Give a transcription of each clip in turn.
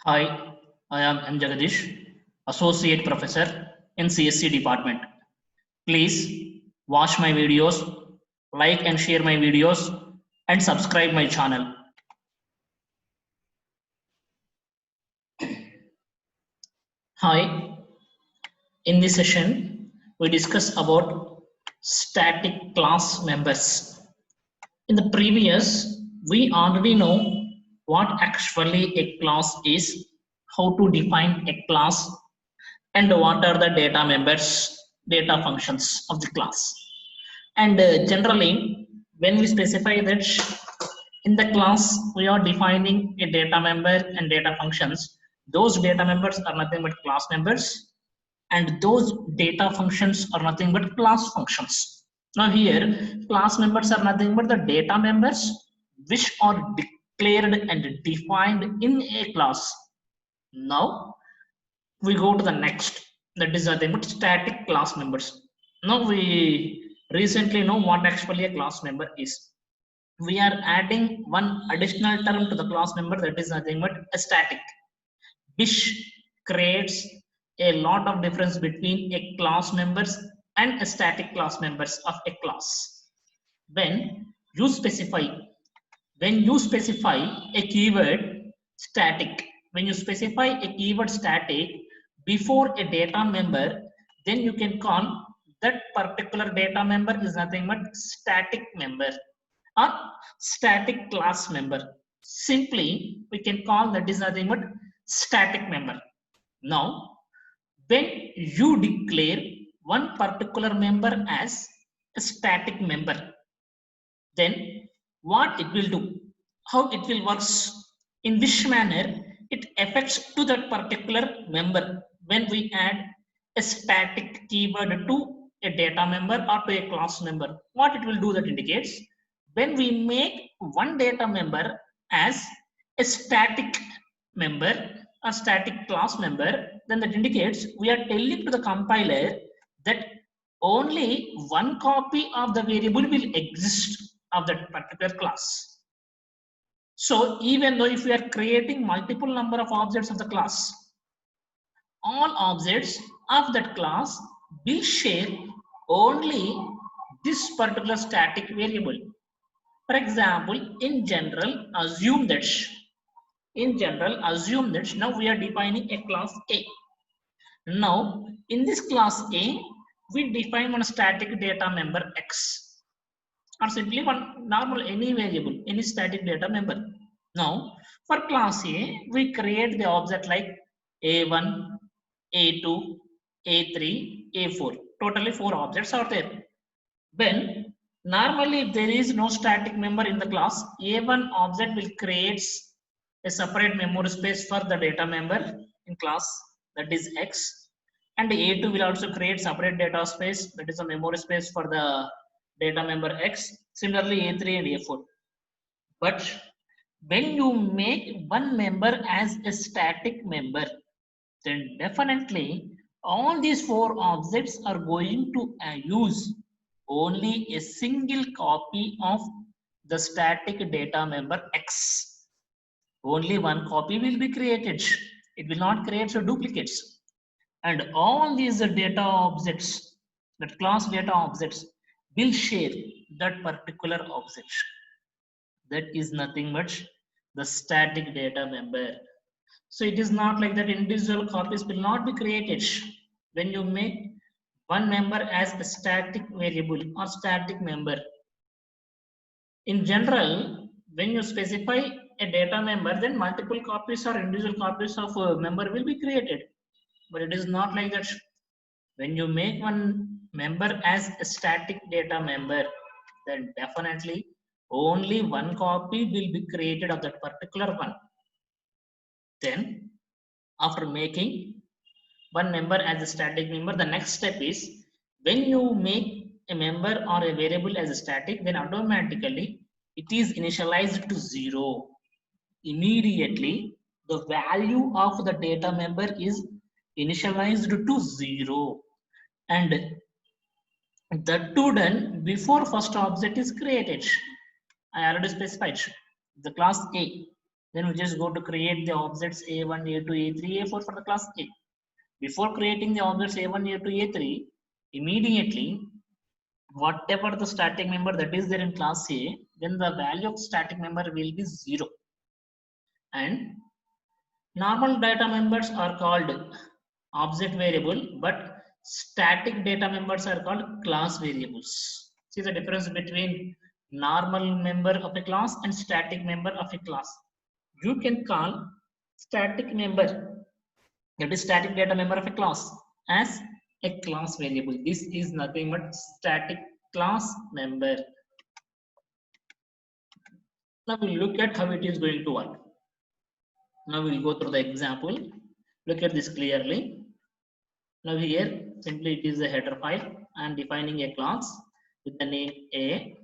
Hi, I am M. Jagadish, Associate Professor in CSC Department. Please watch my videos, like and share my videos, and subscribe my channel. Hi, in this session, we discuss about static class members. In the previous, we already know what actually a class is, how to define a class, and what are the data members, data functions of the class. And generally, when we specify that in the class we are defining a data member and data functions, those data members are nothing but class members, and those data functions are nothing but class functions. Now here, class members are nothing but the data members which are declared and defined in a class. Now we go to the next, that is nothing but static class members. Now we recently know what actually a class member is. We are adding one additional term to the class member, that is nothing but a static, which creates a lot of difference between a class members and a static class members of a class. when you specify when you specify a keyword static, when you specify a keyword static before a data member, then you can call that particular data member is nothing but static member or static class member. Simply we can call that is nothing but static member. Now when you declare one particular member as a static member, then what it will do, how it will works, in which manner it affects to that particular member when we add a static keyword to a data member or to a class member. What it will do, that indicates when we make one data member as a static member or static class member, then that indicates we are telling to the compiler that only one copy of the variable will exist of that particular class. So even though if we are creating multiple number of objects of the class, all objects of that class will share only this particular static variable. For example, in general, assume that now we are defining a class A. Now, in this class A, we define one static data member X, or simply one normal any variable, any static data member. Now, for class A, we create the object like A1, A2, A3, A4. Totally 4 objects are there. When normally if there is no static member in the class, A1 object will create a separate memory space for the data member in class, that is X, and A2 will also create separate data space, that is a memory space for the data member X. Similarly A3 and A4. But when you make one member as a static member, then definitely all these 4 objects are going to use only a single copy of the static data member X. Only one copy will be created. It will not create duplicates. And all these data objects, that class data objects, will share that particular object. That is nothing but the static data member. So it is not like that individual copies will not be created. When you make one member as a static variable or static member, in general, when you specify a data member, then multiple copies or individual copies of a member will be created. But it is not like that. When you make one member as a static data member, then definitely only one copy will be created of that particular one. Then after making one member as a static member, the next step is when you make a member or a variable as a static, then automatically it is initialized to 0. Immediately the value of the data member is initialized to 0, and that too done before first object is created. I already specified the class A. Then we just go to create the objects A1, A2, A3, A4 for the class A. Before creating the objects A1, A2, A3, immediately whatever the static member that is there in class A, then the value of static member will be 0. And normal data members are called object variable, but static data members are called class variables. See the difference between normal member of a class and static member of a class. You can call static member, that is static data member of a class, as a class variable. This is nothing but static class member. Now we'll look at how it is going to work. Now we'll go through the example. Look at this clearly. Now here simply it is a header file. I am defining a class with the name A,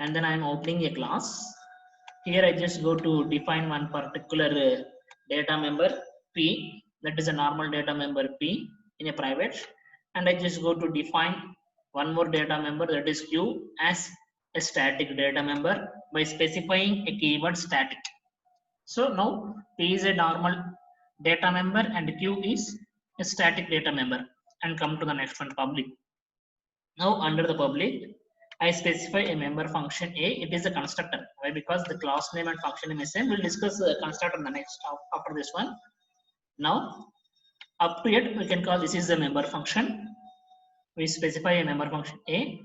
and then I am opening a class. Here I just go to define one particular data member P, that is a normal data member P in a private, and I just go to define one more data member, that is Q, as a static data member by specifying a keyword static. So now P is a normal data member and Q is a static data member. And come to the next one, public. Now under the public, I specify a member function A. It is a constructor. Why? Because the class name and function name is same. We'll discuss the constructor in the next after this one. Now up to it, we can call this is the member function. We specify a member function A,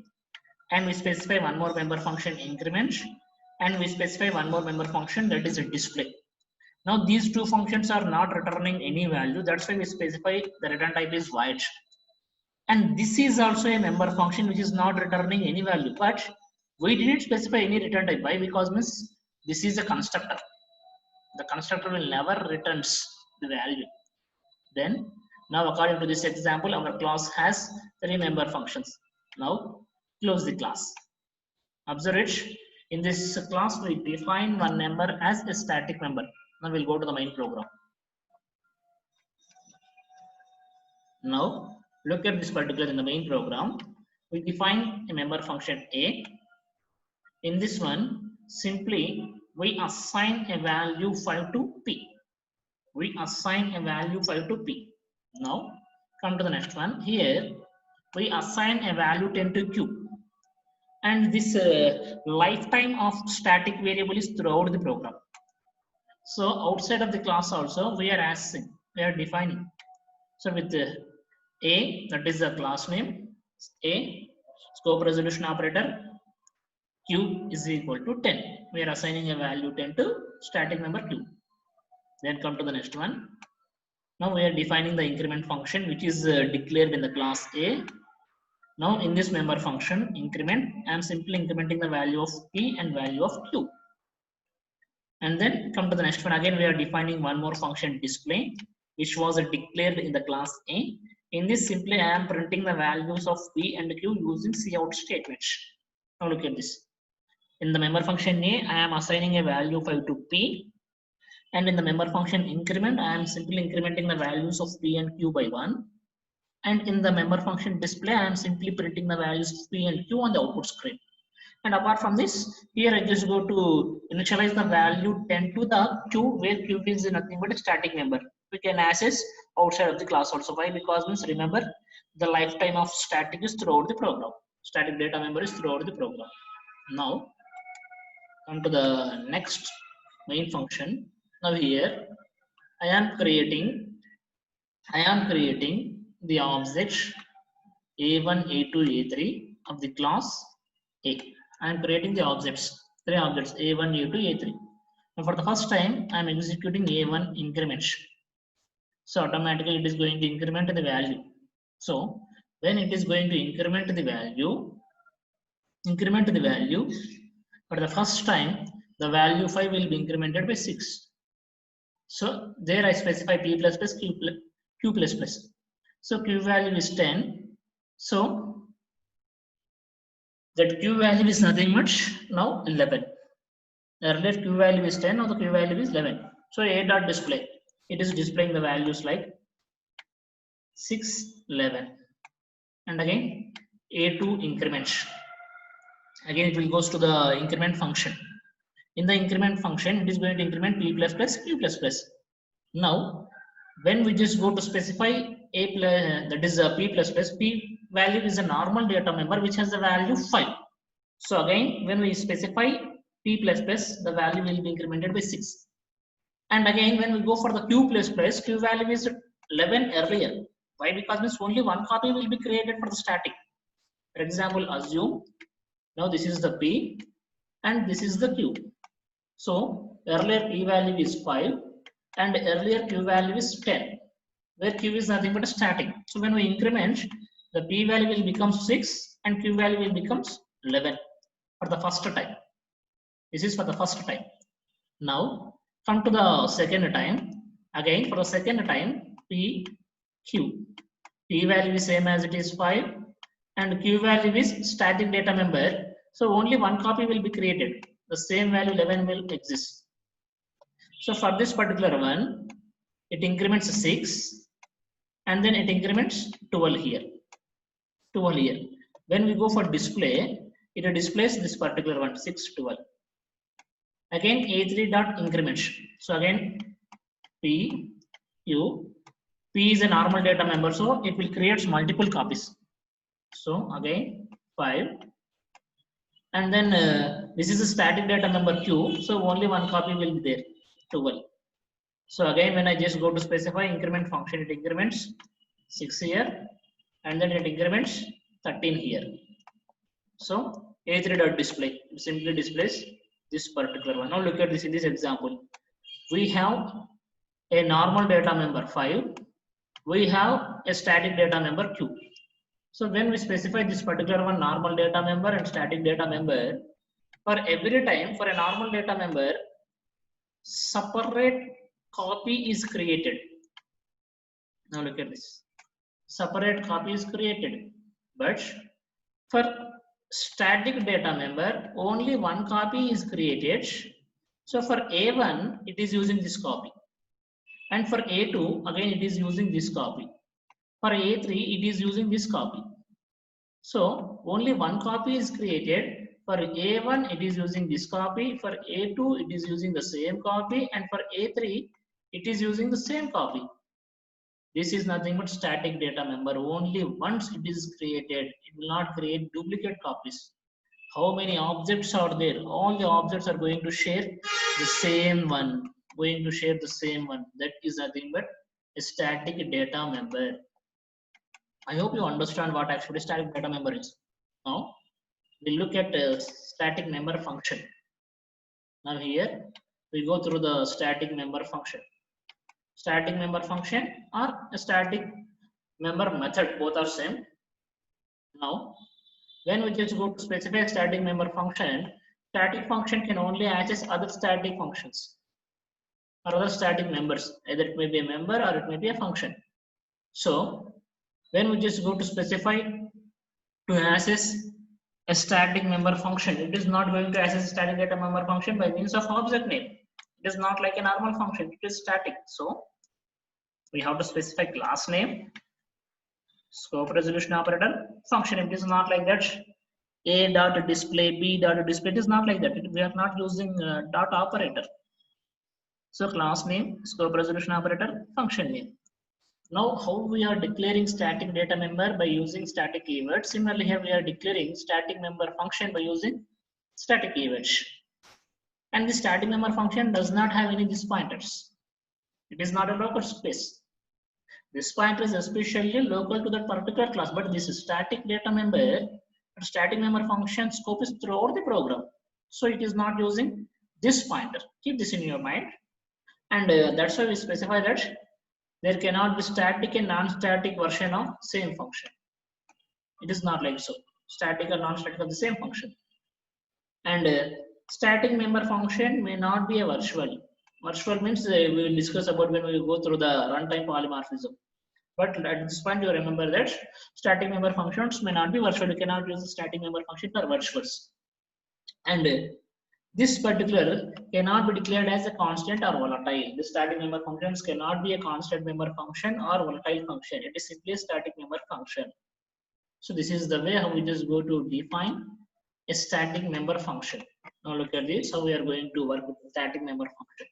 and we specify one more member function increment, and we specify one more member function, that is a display. Now these two functions are not returning any value. That's why we specify the return type is void. And this is also a member function which is not returning any value, but we didn't specify any return type. Why? Because this is a constructor. The constructor will never returns the value. Then now according to this example, our class has 3 member functions. Now close the class. Observe it. In this class, we define one member as a static member. Now we'll go to the main program. Now look at this particular in the main program. We define a member function A. In this one, simply we assign a value 5 to P. We assign a value 5 to P. Now come to the next one. Here we assign a value 10 to Q. And this lifetime of static variable is throughout the program. So outside of the class also we are defining. So with the A, that is the class name, A, scope resolution operator, Q is equal to 10. We are assigning a value 10 to static member Q. Then come to the next one. Now we are defining the increment function which is declared in the class A. Now in this member function increment, I am simply incrementing the value of P and value of Q. And then come to the next one. Again we are defining one more function display, which was declared in the class A. In this simply I am printing the values of P and Q using cout statements. Now look at this. In the member function A, I am assigning a value 5 to P. And in the member function increment, I am simply incrementing the values of P and Q by 1. And in the member function display, I am simply printing the values of P and Q on the output screen. And apart from this, here I just go to initialize the value 10 to the Q, where Q is nothing but a static member. We can access outside of the class also. Why? Because remember, the lifetime of static is throughout the program. Static data member is throughout the program. Now, come to the next main function. Now here, I am creating the objects A1, A2, A3 of the class A. I am creating the objects, 3 objects A1, A2, A3. Now for the first time, I am executing A1 increments. So automatically it is going to increment the value. So when it is going to increment the value, for the first time, the value 5 will be incremented by 6. So there I specify P plus plus Q plus plus. So Q value is 10. So that Q value is nothing much, now 11. Earlier Q value is 10, now the Q value is 11. So A dot display, it is displaying the values like 6, 11. And again A2 increments. Again it will goes to the increment function. In the increment function, it is going to increment p plus plus q plus plus. Now, when we just go to specify a plus, that is a p plus plus, p value is a normal data member which has the value 5. So again, when we specify p plus plus, the value will be incremented by 6. And again, when we go for the q plus plus, q value is 11 earlier. Why? Because means only one copy will be created for the static. For example, assume now this is the p and this is the q. So earlier p value is 5 and earlier q value is 10, where q is nothing but a static. So when we increment, the p value will become 6 and q value will becomes 11 for the first time. This is for the first time. Now come to the second time. Again for the second time, p q. P value is same as it is 5 and q value is static data member. So only one copy will be created. The same value 11 will exist. So for this particular one, it increments 6 and then it increments 12 here. 12 here. When we go for display, it displays this particular one, 6, 12. Again, A3 dot increments. So again, P, Q, P is a normal data member, so it will create multiple copies. So again, 5. And then this is a static data member Q, so only one copy will be there, 12. So again, when I just go to specify increment function, it increments 6 here, and then it increments 13 here. So A3 dot display, it simply displays this particular one. Now look at this in this example. We have a normal data member 5. We have a static data member Q. So when we specify this particular one, normal data member and static data member, for every time for a normal data member, separate copy is created. Now look at this. Separate copy is created. But for static data member, only one copy is created. So for A1, it is using this copy. And for A2, again, it is using this copy. For A3, it is using this copy. So only one copy is created. For A1, it is using this copy. For A2, it is using the same copy. And for A3, it is using the same copy. This is nothing but static data member. Only once it is created, it will not create duplicate copies. How many objects are there? All the objects are going to share the same one. Going to share the same one. That is nothing but a static data member. I hope you understand what actually static data member is. Now we look at static member function. Now here we go through the static member function. Static member function or a static member method, both are same. Now when we just go to specify static member function, static function can only access other static functions or other static members. Either it may be a member or it may be a function. So when we just go to specify to access a static member function, it is not going to access a static data member function by means of object name. It is not like a normal function, it is static. So we have to specify class name, scope resolution operator, function. It is not like that. A dot display, B dot display, it is not like that. We are not using dot operator. So class name, scope resolution operator, function name. Now how we are declaring static data member by using static keywords. Similarly here we are declaring static member function by using static keywords. And the static member function does not have any these pointers. It is not a local space. This pointer is especially local to that particular class, but this static data member, static member function scope is throughout the program. So it is not using this pointer. Keep this in your mind. And that's why we specify that there cannot be static and non-static version of same function. It is not like so. Static or non-static of the same function. And static member function may not be a virtual. Virtual means we will discuss about when we go through the runtime polymorphism. But at this point, you remember that static member functions may not be virtual. You cannot use the static member function for virtuals. And this particular cannot be declared as a constant or volatile. The static member functions cannot be a constant member function or volatile function. It is simply a static member function. So this is the way how we just go to define a static member function. Now look at this, how we are going to work with static member function.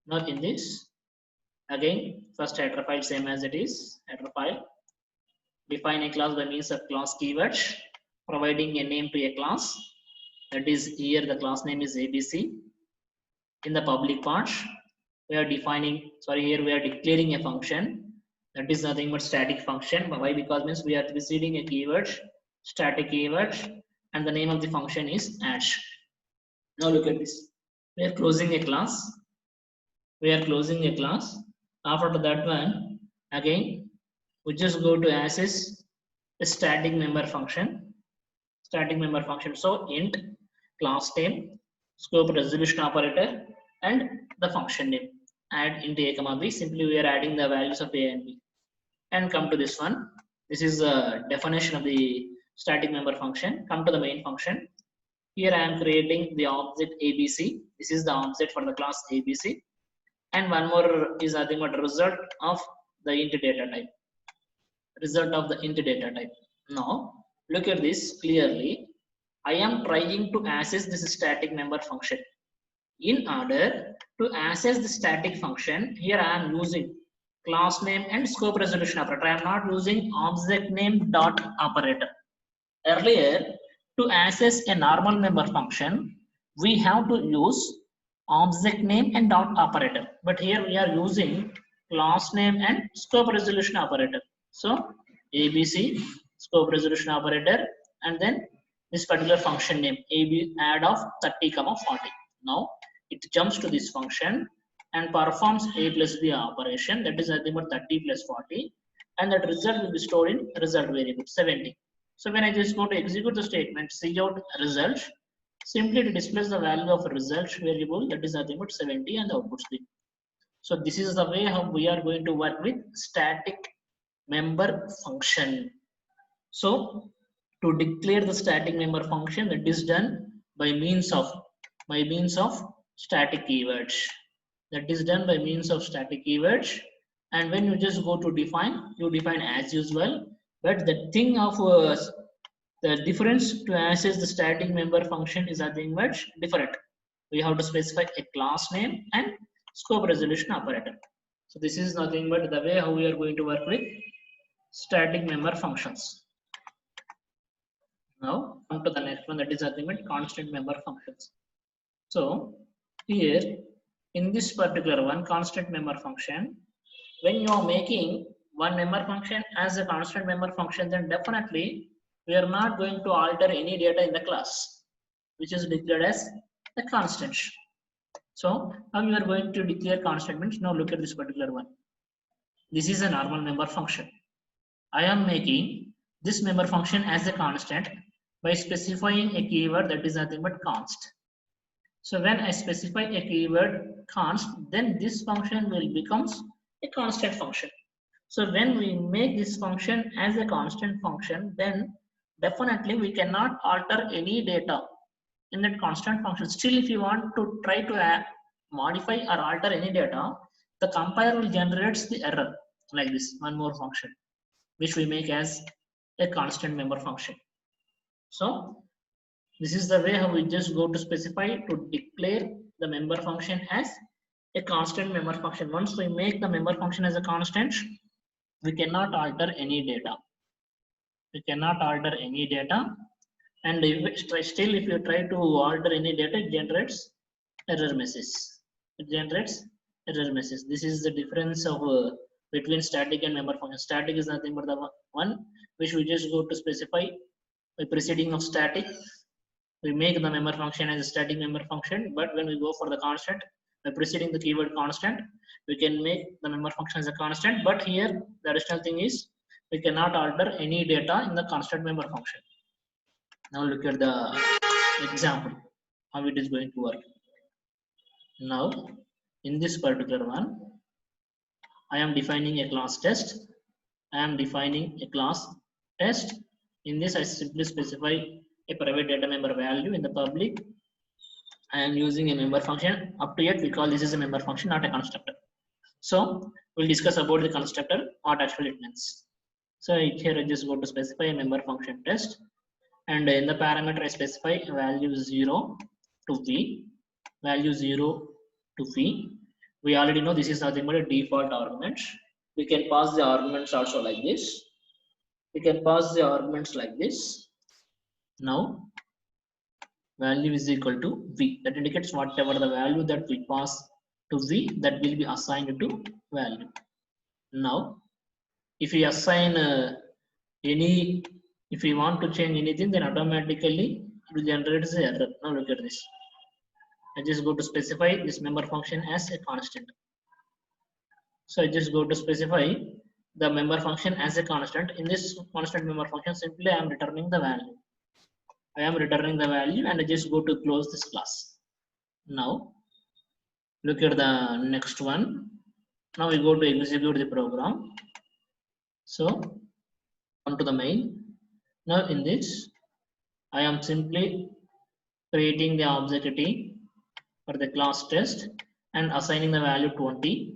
Now in this, again, first header file same as it is, header file. Define a class by means of class keywords, providing a name to a class. That is here the class name is ABC. In the public part, we are defining, here we are declaring a function. That is nothing but static function. Why? Because means we are preceding a keyword, static keyword, and the name of the function is add. Now look at this. We are closing a class. After that one, again, we just go to access a static member function. So int, class name, scope resolution operator, and the function name. Add int a comma b. Simply we are adding the values of a and b. And come to this one. This is the definition of the static member function. Come to the main function. Here I am creating the object ABC. This is the object for the class ABC. And one more is nothing but result of the int data type. Now look at this clearly. I am trying to access this static member function. In order to access the static function, here I am using class name and scope resolution operator. I am not using object name dot operator. Earlier, to access a normal member function, we have to use object name and dot operator. But here we are using class name and scope resolution operator. So ABC scope resolution operator, and then this particular function name AB add of 30, 40. Now it jumps to this function and performs a plus b operation, that is nothing but 30 plus 40, and that result will be stored in result variable 70. So when I just go to execute the statement, cout result, simply it displays the value of result variable, that is nothing but 70, and the output string. So this is the way how we are going to work with static member function. So to declare the static member function, that is done by means of static keywords. And when you just go to define, you define as usual. But the thing of the difference to access the static member function is nothing much different. We have to specify a class name and scope resolution operator. So this is nothing but the way how we are going to work with static member functions. Now come to the next one, that is nothing but constant member functions. So here in this particular one, constant member function, when you are making one member function as a constant member function, then definitely we are not going to alter any data in the class, which is declared as a constant. So how you are going to declare constant means, now look at this particular one. This is a normal member function. I am making this member function as a constant by specifying a keyword that is nothing but const. So when I specify a keyword const, then this function will becomes a constant function. So when we make this function as a constant function, then definitely we cannot alter any data in that constant function. Still, if you want to try to modify or alter any data, the compiler will generate the error like this, one more function, which we make as a constant member function. So this is the way how we just go to specify to declare the member function as a constant member function. Once we make the member function as a constant, we cannot alter any data. And still, if you try to alter any data, it generates error message. This is the difference of between static and member function. Static is nothing but the one which we just go to specify by preceding of static. We make the member function as a static member function, but when we go for the constant, by preceding the keyword constant, we can make the member function as a constant. But here the additional thing is we cannot alter any data in the constant member function. Now look at the example, how it is going to work. Now in this particular one, I am defining a class test. In this, I simply specify a private data member value in the public. I am using a member function. Up to yet we call this is a member function, not a constructor. So we'll discuss about the constructor, what actually it means. So here I just go to specify a member function test, and in the parameter I specify value 0 to v, value 0 to v. We already know this is nothing but a default argument. We can pass the arguments also like this. We can pass the arguments like this. Now value is equal to v, that indicates whatever the value that we pass to v, that will be assigned to value. Now if we assign if we want to change anything, then automatically it will generate the error. Now look at this. I just go to specify this member function as a constant. So I just go to specify the member function as a constant. In this constant member function, simply I am returning the value. I am returning the value, and I just go to close this class. Now look at the next one. Now we go to execute the program. So come to the main. Now in this I am simply creating the object for the class test and assigning the value 20.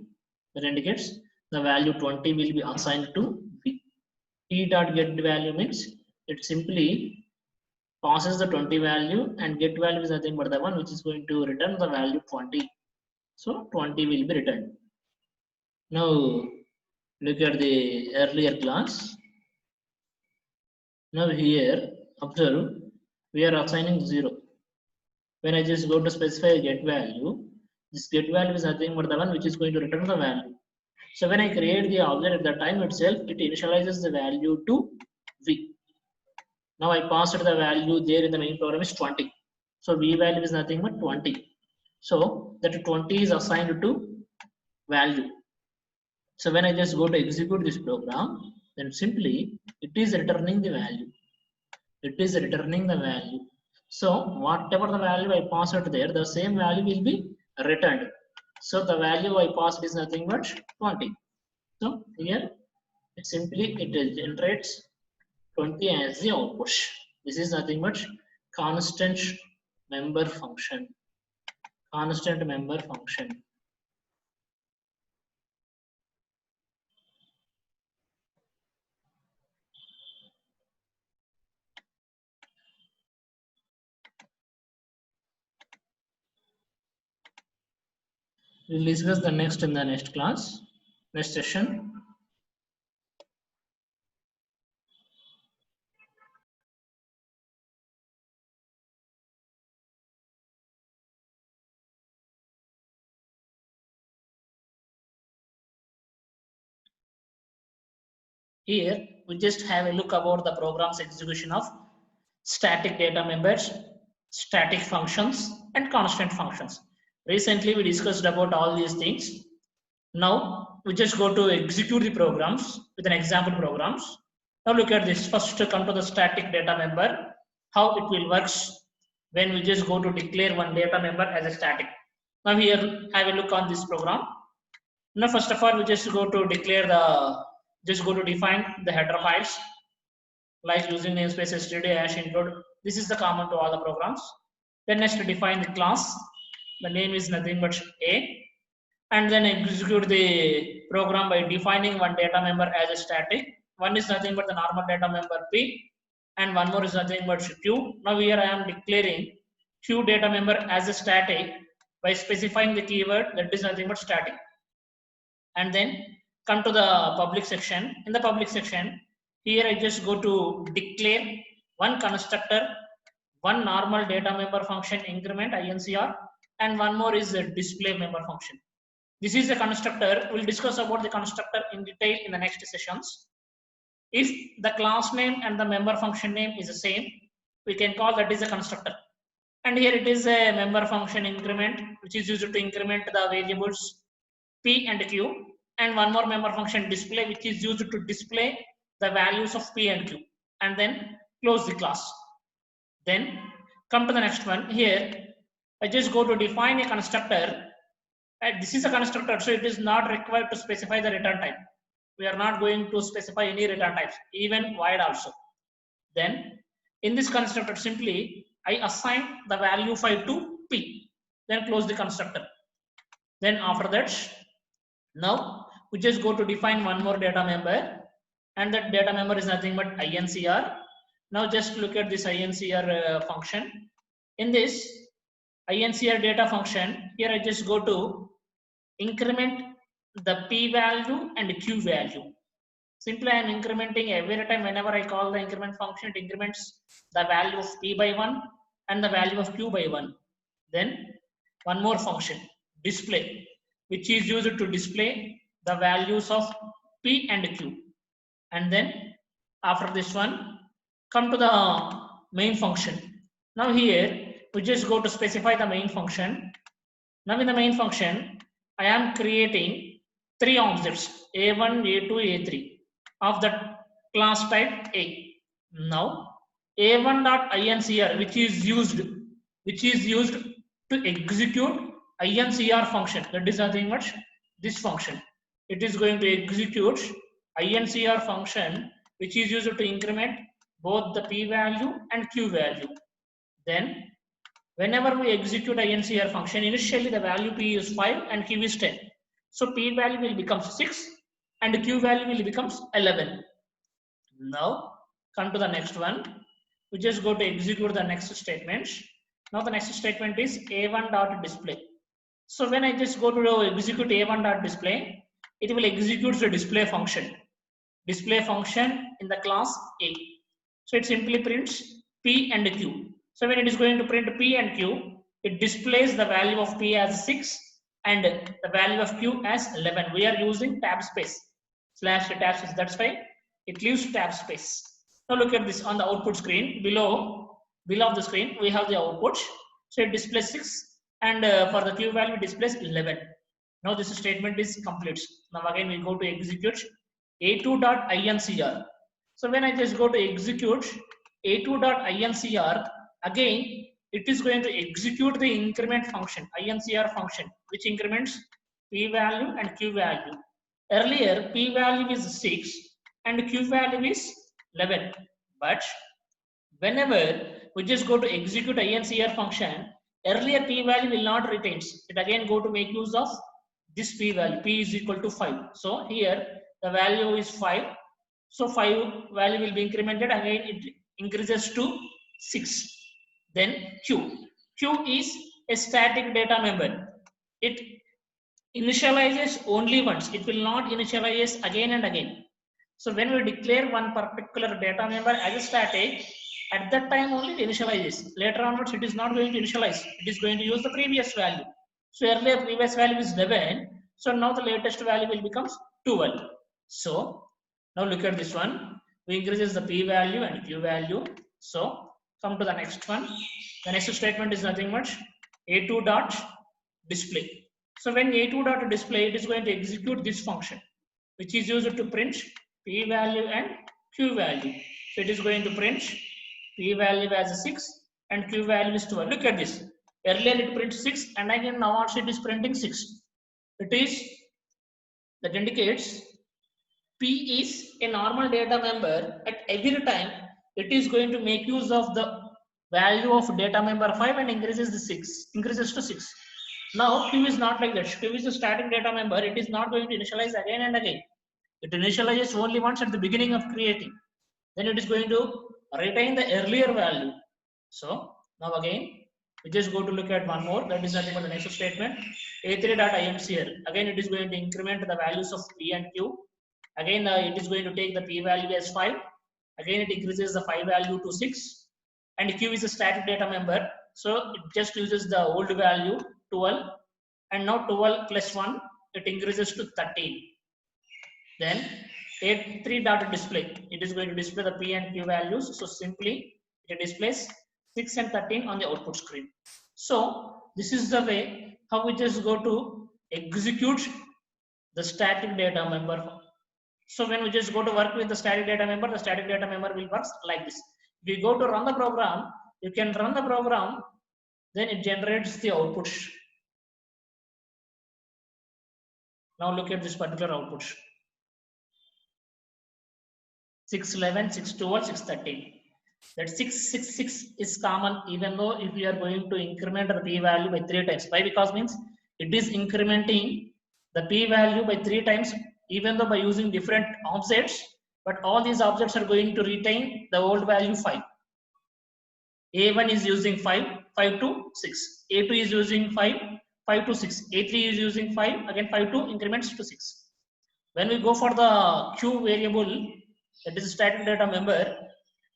That indicates the value 20 will be assigned to v. T dot get value means it simply passes the 20 value, and get value is nothing but the one which is going to return the value 20. So 20 will be returned. Now look at the earlier class. Now here observe, we are assigning 0. When I just go to specify get value, this get value is nothing but the one which is going to return the value. So when I create the object at the time itself, it initializes the value to v. Now I passed the value there in the main program is 20. So v value is nothing but 20. So that 20 is assigned to value. So when I just go to execute this program, then simply it is returning the value. It is returning the value. So whatever the value I pass out there, the same value will be returned. So the value I passed is nothing but 20. So here it simply generates 20 as the output. This is nothing but constant member function. Constant member function. We'll discuss the next in the next class, next session. Here we just have a look about the program's execution of static data members, static functions, and constant functions. Recently we discussed about all these things. Now we just go to execute the programs with an example programs. Now look at this. First come to the static data member, how it will works when we just go to declare one data member as a static. Now here have a look on this program. Now first of all we just go to declare define the header files, like using namespace std hash include. This is the common to all the programs. Then next define the class. The name is nothing but a, and then execute the program by defining one data member as a static. One is nothing but the normal data member p, and one more is nothing but q. Now here I am declaring q data member as a static by specifying the keyword that is nothing but static. And then come to the public section. In the public section, here I just go to declare one constructor, one normal data member function increment incr, and one more is a display member function. This is the constructor. We'll discuss about the constructor in detail in the next sessions. If the class name and the member function name is the same, we can call that is a constructor. And here it is a member function increment, which is used to increment the variables p and q, and one more member function display, which is used to display the values of p and q, and then close the class. Then come to the next one. Here I just go to define a constructor. This is a constructor, so it is not required to specify the return type. We are not going to specify any return types, even void also. Then in this constructor, simply I assign the value 5 to p, then close the constructor. Then after that, now we just go to define one more data member, and that data member is nothing but incr. Now just look at this INCR function. In this INCR data function, here I just go to increment the p value and q value. Simply I am incrementing every time whenever I call the increment function, it increments the value of p by 1 and the value of q by 1. Then one more function, display, which is used to display the values of p and q. And then after this one, come to the main function. Now here we just go to specify the main function. Now in the main function, I am creating 3 objects, A1, A2, A3 of the class type A. Now A1.incr, which is used to execute INCR function. That is nothing much this function. It is going to execute INCR function, which is used to increment both the p value and q value. Then whenever we execute INCR function, initially the value p is 5 and q is 10. So p value will become 6 and q value will become 11. Now come to the next one. We just go to execute the next statement. Now the next statement is a1.display. So when I just go to execute a1.display, it will execute the display function in the class A. So it simply prints p and q. So when it is going to print p and q, it displays the value of p as 6 and the value of q as 11. We are using tab space /tab space. That's why it leaves tab space. Now look at this on the output screen. Below the screen we have the output. So it displays 6 and for the q value it displays 11. Now this statement is complete. Now again we go to execute a2.incr. So when I just go to execute a2.incr, again it is going to execute the increment function, INCR function, which increments p value and q value. Earlier p value is 6 and q value is 11, but whenever we just go to execute INCR function, earlier p value will not retain. It again go to make use of this p value. P is equal to 5. So here the value is 5. So 5 value will be incremented. Again it increases to 6. Then q is a static data member. It initializes only once. It will not initialize again and again. So when we declare one particular data member as a static, at that time only it initializes. Later onwards it is not going to initialize. It is going to use the previous value. So earlier previous value is 11. So now the latest value will become 12. So now look at this one. We increases the p value and q value. So come to the next one. The next statement is nothing much. a2.display. So when a2.display, it is going to execute this function, which is used to print p value and q value. So it is going to print p value as 6 and q value is 12. Look at this. Earlier it prints 6 and again now also it is printing 6. That indicates p is a normal data member. At every time it is going to make use of the value of data member 5 and increases to 6. Now q is not like that. Q is a static data member. It is not going to initialize again and again. It initializes only once at the beginning of creating. Then it is going to retain the earlier value. So now again we just go to look at one more. That is nothing but the next statement. a3.incr. Again it is going to increment the values of p and q. Again it is going to take the p value as 5. Again it increases the 5 value to 6. And q is a static data member. So it just uses the old value 12. And now 12 plus 1, it increases to 13. Then a3.display. It is going to display the p and q values. So simply it displays 6 and 13 on the output screen. So this is the way how we just go to execute the static data member. So when we just go to work with the static data member will work like this. If you go to run the program, you can run the program, then it generates the output. Now look at this particular output. 611, 612, 613. That 666 is common even though if we are going to increment the p value by 3 times. Why? Because means it is incrementing the p value by 3 times even though by using different offsets, but all these objects are going to retain the old value 5. A1 is using 5, 5 to 6. A2 is using 5, 5 to 6. A3 is using 5, again 5 to increments to 6. When we go for the Q variable, that is static data member,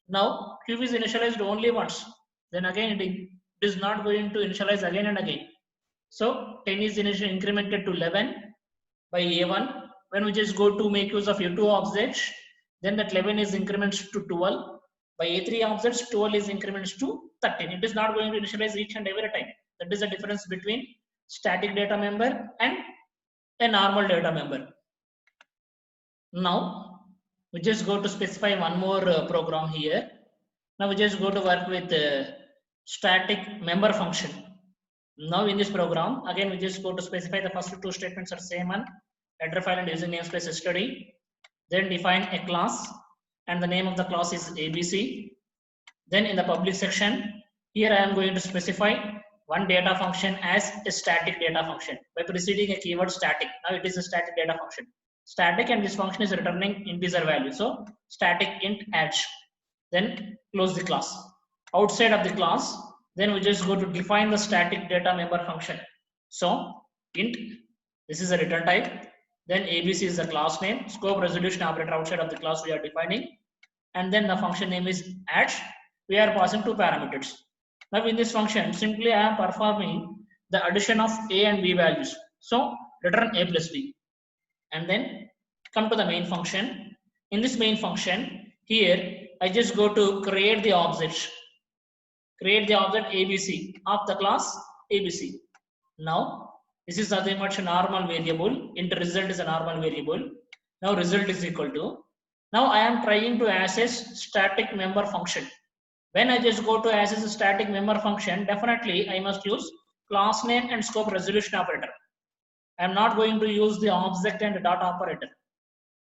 now Q is initialized only once. Then again it is not going to initialize again and again. So 10 is initially incremented to 11 by A1. When we just go to make use of A2 objects, then that 11 is increments to 12. By A3 objects, 12 is increments to 13. It is not going to initialize each and every time. That is the difference between static data member and a normal data member. Now we just go to specify one more program here. Now we just go to work with static member function. Now in this program, again we just go to specify the first two statements are same one, header file and using namespace study. Then define a class and the name of the class is ABC. Then in the public section, here I am going to specify one data function as a static data function by preceding a keyword static. Now it is a static data function. Static, and this function is returning integer value. So static int add. Then close the class. Outside of the class, then we just go to define the static data member function. So int, this is a return type. Then ABC is the class name. Scope resolution operator outside of the class we are defining. And then the function name is add. We are passing two parameters. Now in this function, simply I am performing the addition of A and B values. So return A plus B. And then come to the main function. In this main function, here I just go to create the object. Create the object ABC of the class ABC. Now this is nothing much a normal variable. Int result is a normal variable. Now result is equal to. Now I am trying to access static member function. When I just go to access a static member function, definitely I must use class name and scope resolution operator. I am not going to use the object and dot operator.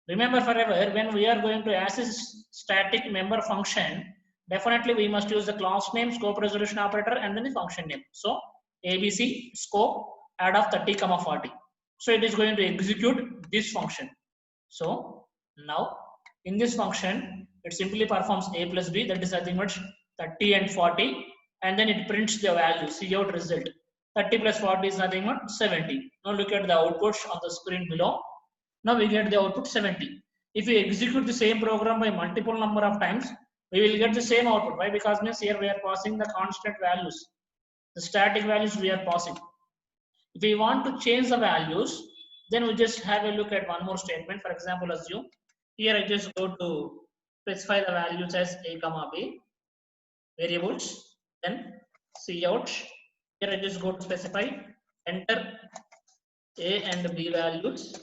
Remember forever, when we are going to access static member function, definitely we must use the class name, scope resolution operator, and then the function name. So ABC scope add of 30, 40. So it is going to execute this function. So now in this function, it simply performs A plus B, that is nothing much 30 and 40, and then it prints the value, cout result. 30 plus 40 is nothing but 70. Now look at the outputs on the screen below. Now we get the output 70. If we execute the same program by multiple number of times, we will get the same output. Why? Because means here we are passing the constant values, the static values we are passing. If we want to change the values, then we just have a look at one more statement. For example, assume here I just go to specify the values as A, B variables, then cout. Here I just go to specify enter A and B values.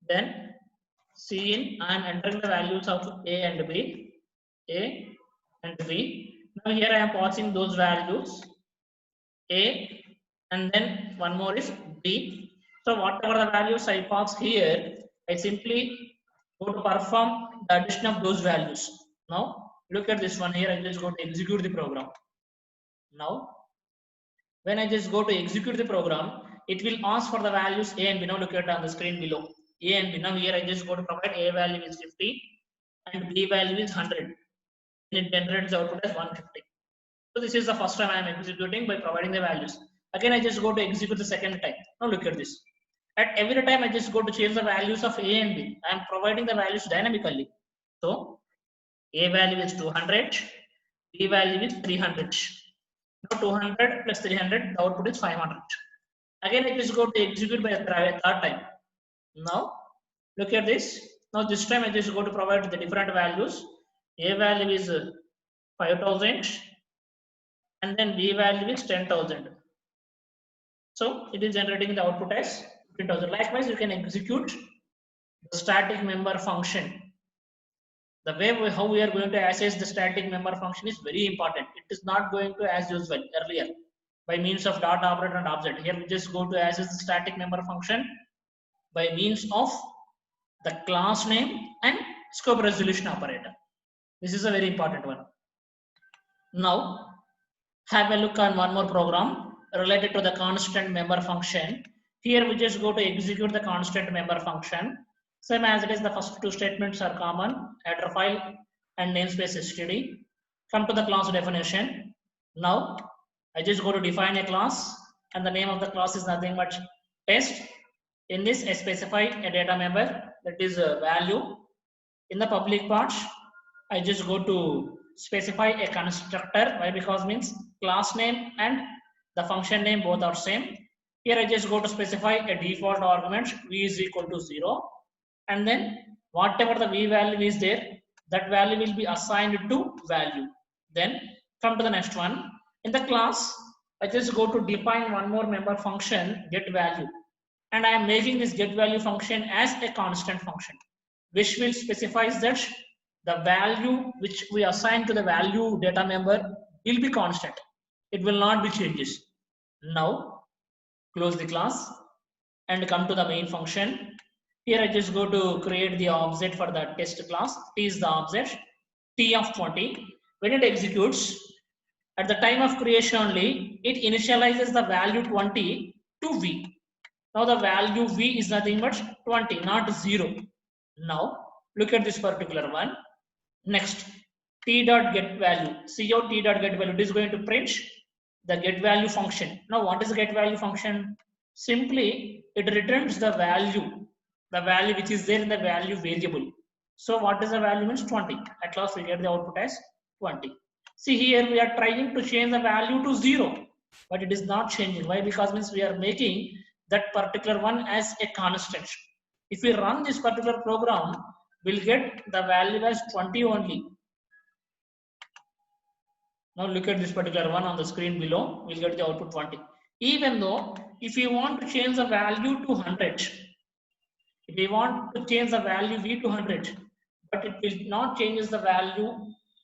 Then cin, I am entering the values of A and B. Now here I am passing those values A, and then one more is B. So whatever the values I pass here, I simply go to perform the addition of those values. Now look at this one here. I just go to execute the program. Now when I just go to execute the program, it will ask for the values A and B. Now look at on the screen below. A and B. Now here I just go to provide A value is 50 and B value is 100. And it generates the output as 150. So this is the first time I am executing by providing the values. Again I just go to execute the second time. Now look at this. At every time I just go to change the values of A and B. I am providing the values dynamically. So A value is 200, B value is 300. Now 200 plus 300, the output is 500. Again I just go to execute by a third time. Now look at this. Now this time I just go to provide the different values. A value is 5000 and then B value is 10,000. So it is generating the output as 15,000. Likewise, you can execute the static member function. The way how we are going to access the static member function is very important. It is not going to as usual earlier by means of dot operator and object. Here we just go to access the static member function by means of the class name and scope resolution operator. This is a very important one. Now have a look on one more program related to the constant member function. Here we just go to execute the constant member function. Same as it is, the first two statements are common, header file and namespace std. Come to the class definition. Now I just go to define a class, and the name of the class is nothing but test. In this I specify a data member, that is a value. In the public part I just go to specify a constructor. Why? Because means class name and the function name both are same. Here I just go to specify a default argument, v is equal to 0, and then whatever the v value is there, that value will be assigned to value. Then come to the next one. In the class I just go to define one more member function, get value, and I am making this get value function as a constant function, which will specify that the value which we assign to the value data member will be constant. It will not be changes. Now close the class and come to the main function. Here I just go to create the object for the test class. T is the object, T of 20. When it executes, at the time of creation only, it initializes the value 20 to v. Now the value v is nothing but 20, not 0. Now look at this particular one. Next, t dot get value, cout t dot get value, it is going to print the get value function. Now what is the get value function? Simply it returns the value which is there in the value variable. So what is the value? Means 20. At last we get the output as 20. See, here we are trying to change the value to 0, but it is not changing. Why? Because means we are making that particular one as a constant. If we run this particular program, we'll get the value as 20 only. Now look at this particular one on the screen below, we'll get the output 20. Even though if you want to change the value to 100, if we want to change the value v to 100, but it will not change the value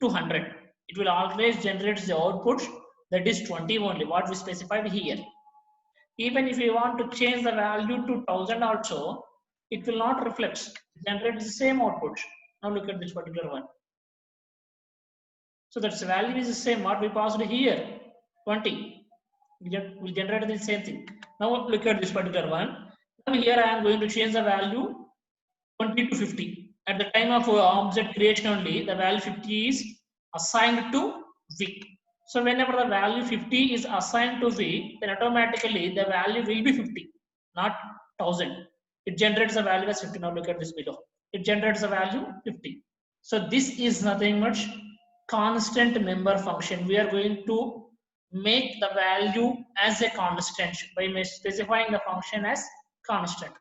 to 100. It will always generate the output that is 20 only, what we specified here. Even if you want to change the value to 1000 also, it will not reflect, generate the same output. Now look at this particular one. So that's the value is the same what we passed here, 20. We generate the same thing. Now look at this particular one. Now here I am going to change the value 20 to 50. At the time of object creation only, the value 50 is assigned to v. So whenever the value 50 is assigned to v, then automatically the value will be 50, not 1000. It generates the value as 50. Now look at this below. It generates the value 50. So this is nothing much constant member function. We are going to make the value as a constant by specifying the function as constant.